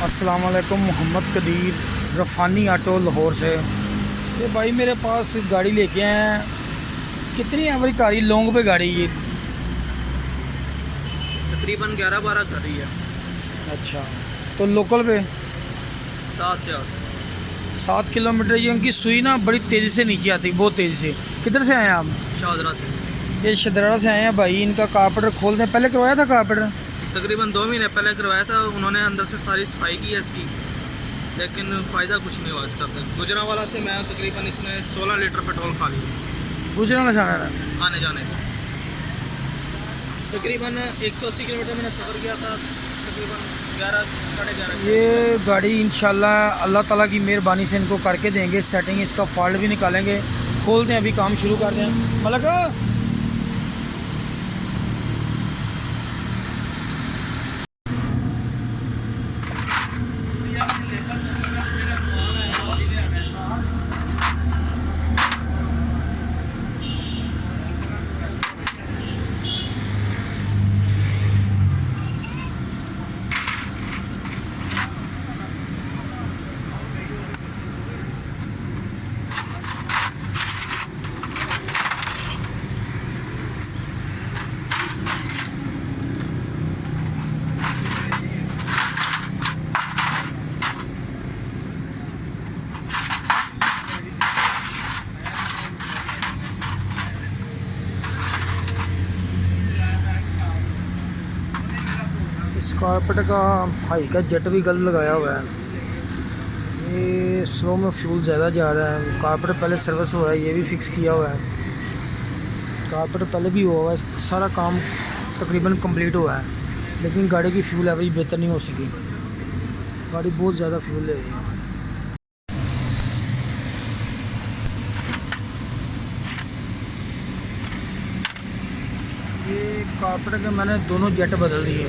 अस्सलाम वालेकुम। मोहम्मद कदीर रफ़ानी ऑटो लाहौर से। ये भाई मेरे पास गाड़ी लेके आए हैं। कितनी एवरेज गाड़ी लॉन्ग पे गाड़ी ये? तकरीबन 11-12 कर रही है। अच्छा, तो लोकल पे 7 से 8। 7 किलोमीटर। ये उनकी सुई ना बड़ी तेज़ी से नीचे आती है, बहुत तेज़ी से। किधर से आए हैं आप? शाहदरा से। ये शदरा से आए हैं भाई। इनका कारपेटर खोल दें। पहले करवाया था कारपेटर? तकरीबन 2 महीने पहले करवाया था उन्होंने, अंदर से सारी सफाई की है इसकी, लेकिन फ़ायदा कुछ नहीं हुआ इसका। गुजरावाला से मैं तकरीबन इसने 16 लीटर पेट्रोल खा लिया गुजराना जाना था आने जाने का। तकरीबन 180 किलोमीटर मैंने सफ़र किया था, तकरीबन 11-11:30। ये गाड़ी इंशाल्लाह अल्लाह ताला की मेहरबानी से इनको करके देंगे सेटिंग। इसका फॉल्ट भी निकालेंगे। खोल दें, अभी काम शुरू कर दें। मलक इस कारपेट का हाई का जेट भी गलत लगाया हुआ है। ये स्लो में फ्यूल ज़्यादा जा रहा है। कारपेट पहले सर्विस हुआ है, ये भी फिक्स किया हुआ है। कारपेट पहले भी हुआ है, सारा काम तकरीबन कंप्लीट हुआ है, लेकिन गाड़ी की फ्यूल एवरेज बेहतर नहीं हो सकी। गाड़ी बहुत ज़्यादा फ्यूल ले रही है। ये कारपेट के मैंने दोनों जेट बदल दिए।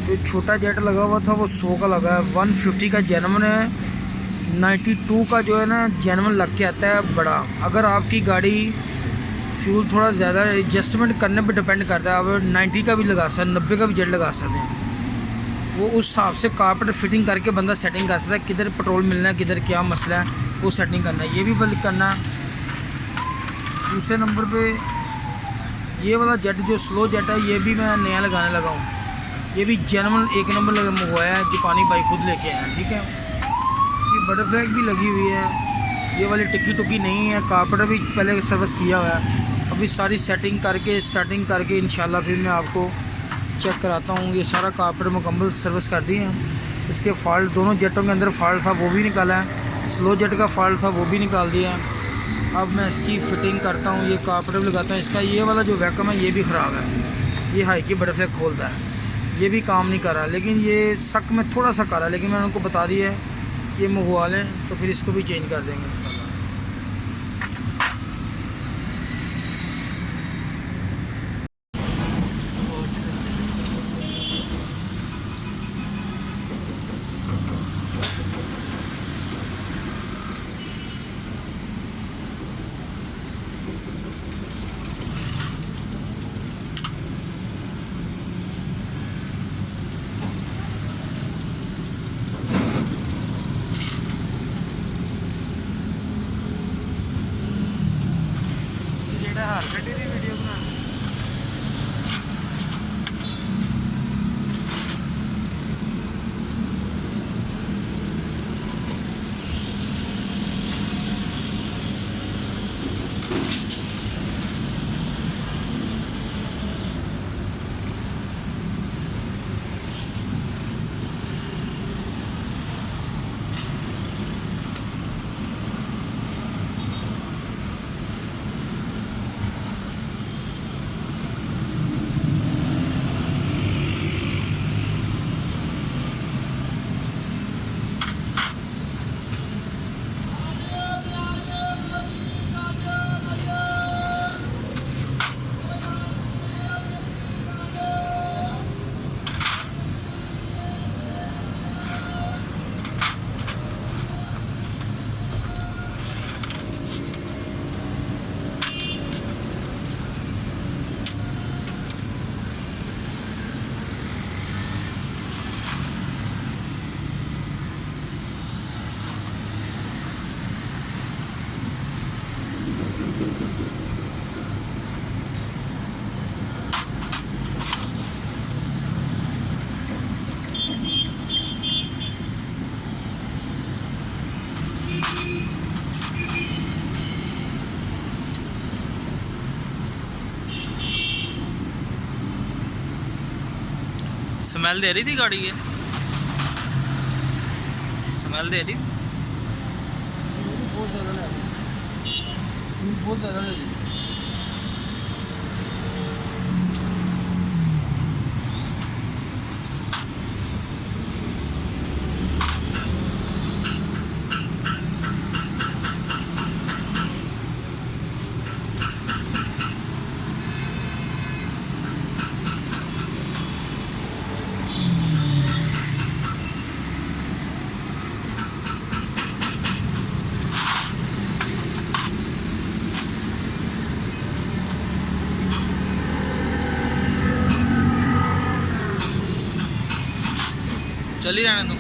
जो छोटा जेट लगा हुआ था वो 100 का लगा है। 150 का जेनवन है। 92 का जो है ना जेनवन लग के आता है बड़ा। अगर आपकी गाड़ी फ्यूल थोड़ा ज़्यादा एडजस्टमेंट करने पे डिपेंड करता है। आप 90 का भी लगा सकते हैं, 90 का भी जेट लगा सकते हैं। वो उस हिसाब से कारपेट फिटिंग करके बंदा सेटिंग कर सकता है, किधर पेट्रोल मिलना है, किधर क्या मसला है, वो सेटिंग करना है। ये भी बंद करना है। दूसरे नंबर पर ये वाला जेट जो स्लो जेट है, ये भी मैं नया लगाने लगा हूँ। ये भी जेनवन 1 नंबर मंगवाया है, जापानी भाई खुद लेके आए हैं। ठीक है, ये बटरफ्लाई भी लगी हुई है। ये वाली टिक्की टुकी नहीं है। कारपेटर भी पहले सर्विस किया हुआ है। अभी सारी सेटिंग करके स्टार्टिंग करके इंशाल्लाह फिर मैं आपको चेक कराता हूँ। ये सारा कारपेटर मुकम्मल सर्विस कर दिए हैं। इसके फॉल्ट दोनों जेटों के अंदर फॉल्ट था वो भी निकाला है। स्लो जेट का फॉल्ट था वो भी निकाल दिया है। अब मैं इसकी फ़िटिंग करता हूँ, ये कारपेटर भी लगाता हूँ। इसका ये वाला जो वैक्यूम है ये भी ख़राब है। ये हाई की बटरफ्लाई खोलता है, ये भी काम नहीं कर रहा। लेकिन ये शक में थोड़ा सा कर रहा है, लेकिन मैंने उनको बता दिया है ये मंगवा लें तो फिर इसको भी चेंज कर देंगे इंशाल्लाह। स्मेल दे रही थी गाड़ी ये? स्मेल दे रही? बहुत ज़्यादा लग रही, बहुत ज़्यादा लग रही। चल ही रहने दो।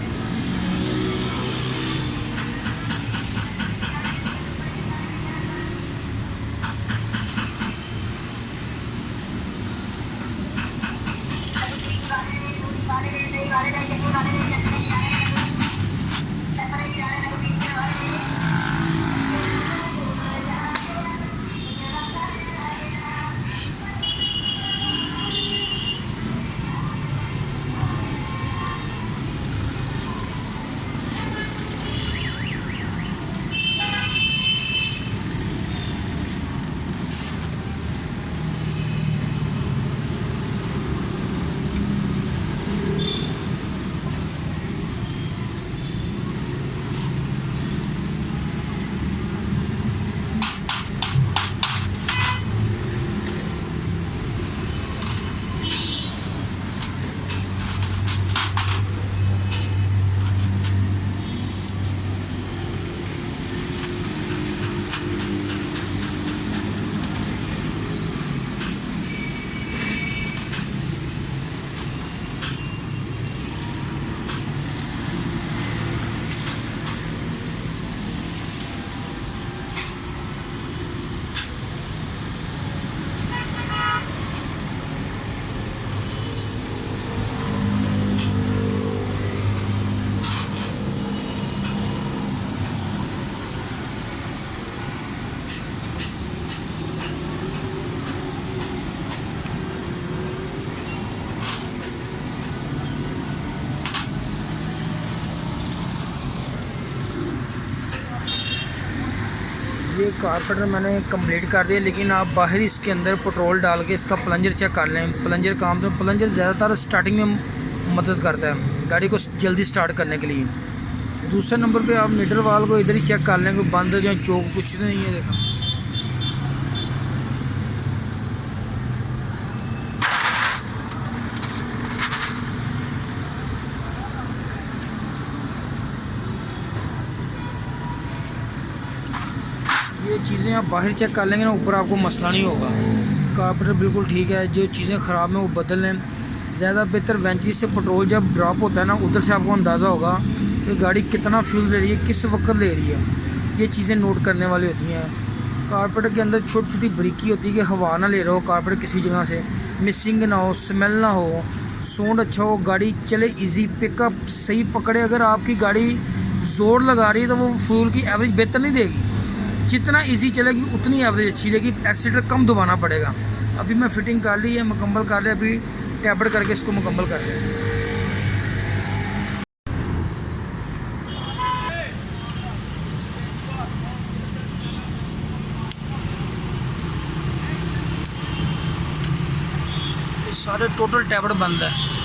ये कारपेंटर मैंने कंप्लीट कर दिया, लेकिन आप बाहर इसके अंदर पेट्रोल डाल के इसका प्लंजर चेक कर लें। प्लंजर काम तो प्लंजर ज़्यादातर स्टार्टिंग में मदद करता है गाड़ी को जल्दी स्टार्ट करने के लिए। दूसरे नंबर पे आप नीडर वाल को इधर ही चेक कर लें, कोई बंद या चौक कुछ नहीं है। देखा ये चीज़ें आप बाहर चेक कर लेंगे ना, ऊपर आपको मसला नहीं होगा। कारपेंटर बिल्कुल ठीक है, जो चीज़ें ख़राब हैं वो बदल लें। ज़्यादा बेहतर वेंची से पेट्रोल जब ड्रॉप होता है ना, उधर से आपको अंदाज़ा होगा कि गाड़ी कितना फ्यूल ले रही है, किस वक्त ले रही है। ये चीज़ें नोट करने वाली होती हैं। कारपेंटर के अंदर छोटी छोटी ब्रिकी होती है कि हवा ना ले रहा हो कारपेंटर किसी जगह से, मिसिंग ना हो, स्मेल ना हो, साउंड अच्छा हो, गाड़ी चले इजी, पिकअप सही पकड़े। अगर आपकी गाड़ी ज़ोर लगा रही है तो वो फ्यूल की एवरेज बेहतर नहीं देगी। जितना इजी चलेगी उतनी एवरेज अच्छी रहेगी, एक्सीटर कम दबाना पड़ेगा। अभी मैं फिटिंग कर ली है, मुकम्मल कर लिया, अभी टैबलेट करके इसको मुकम्मल कर लिया। तो सारे टोटल टैबलेट बंद है।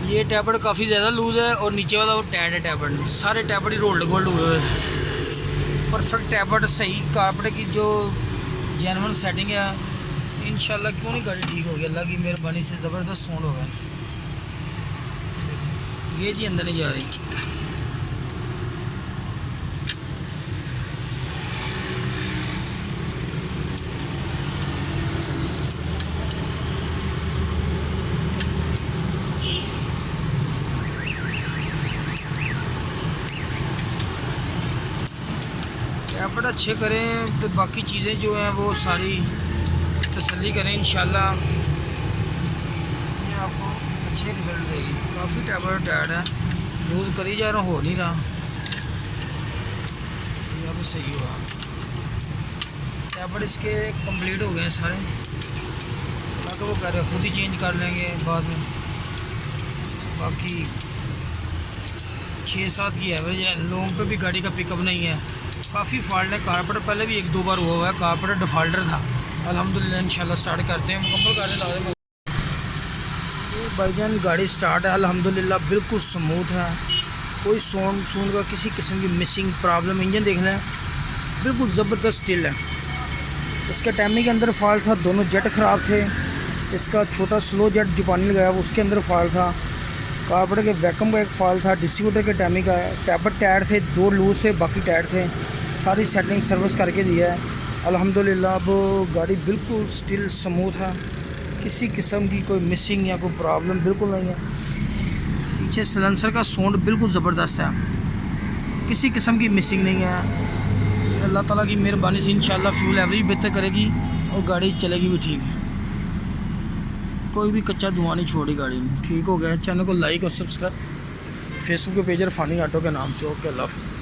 ये टैबलेट काफ़ी ज़्यादा लूज़ है और नीचे वाला वो टाइट है टैबलेट। सारे टैबलेट ही रोल्ड गोल्ड हुए हुए हैं। परफेक्ट टैबलेट, सही कारपेंटर की जो जेन्युइन सेटिंग है, इंशाल्लाह क्यों नहीं गाड़ी ठीक होगी, अल्लाह की मेहरबानी से ज़बरदस्त साउंड होगा। ये जी अंदर नहीं जा रही। कैपेट अच्छे करें तो बाकी चीज़ें जो हैं वो सारी तसल्ली करें, इंशाल्लाह ये आपको अच्छे रिजल्ट देगी। काफ़ी टैबलेट ऐड है, यूज़ करी जा रहा हो नहीं रहा, ये अब सही हुआ। टैबलेट इसके कंप्लीट हो गए हैं सारे, ताकि वो कह रहे खुद ही चेंज कर लेंगे बाद में। बाकी 6-7 की एवरेज है, लोगों पे भी गाड़ी का पिकअप नहीं है, काफ़ी फॉल्ट है। कारपेटर पहले भी 1-2 बार हुआ है, कारपेटर डिफ़ॉल्टर था। अल्हम्दुलिल्लाह इंशाल्लाह स्टार्ट करते हैं, मुकम्मल करने लगा दें। भाईजान गाड़ी स्टार्ट है अल्हम्दुलिल्लाह, बिल्कुल स्मूथ है, कोई साउंड का किसी किस्म की मिसिंग प्रॉब्लम। इंजन देख लें बिल्कुल ज़बरदस्त स्टिल है। इसके टैमी के अंदर फॉल्ट था, दोनों जेट ख़राब थे। इसका छोटा स्लो जेट जो पानी लगाया वो उसके अंदर फॉल्ट था। कारपेटर के वैक्यूम का एक फॉल्ट था, डिस्ट्रीब्यूटर के टैमी का। टैपर टायर थे 2 लूज थे, बाकी टायर थे। सारी सेटिंग सर्विस करके दिया है अल्हम्दुलिल्लाह। अब गाड़ी बिल्कुल स्टिल स्मूथ है, किसी किस्म की कोई मिसिंग या कोई प्रॉब्लम बिल्कुल नहीं है। पीछे सिलेंसर का साउंड बिल्कुल ज़बरदस्त है, किसी किस्म की मिसिंग नहीं है। अल्लाह ताला की मेहरबानी से इंशाल्लाह फ्यूल एवरेज बेहतर करेगी और गाड़ी चलेगी भी ठीक। कोई भी कच्चा धुआं नहीं छोड़ी गाड़ी में, ठीक हो गया। चैनल को लाइक और सब्सक्राइब, फेसबुक के पेज इरफानी ऑटो के नाम से। ओके, अल्लाह हाफ़िज़।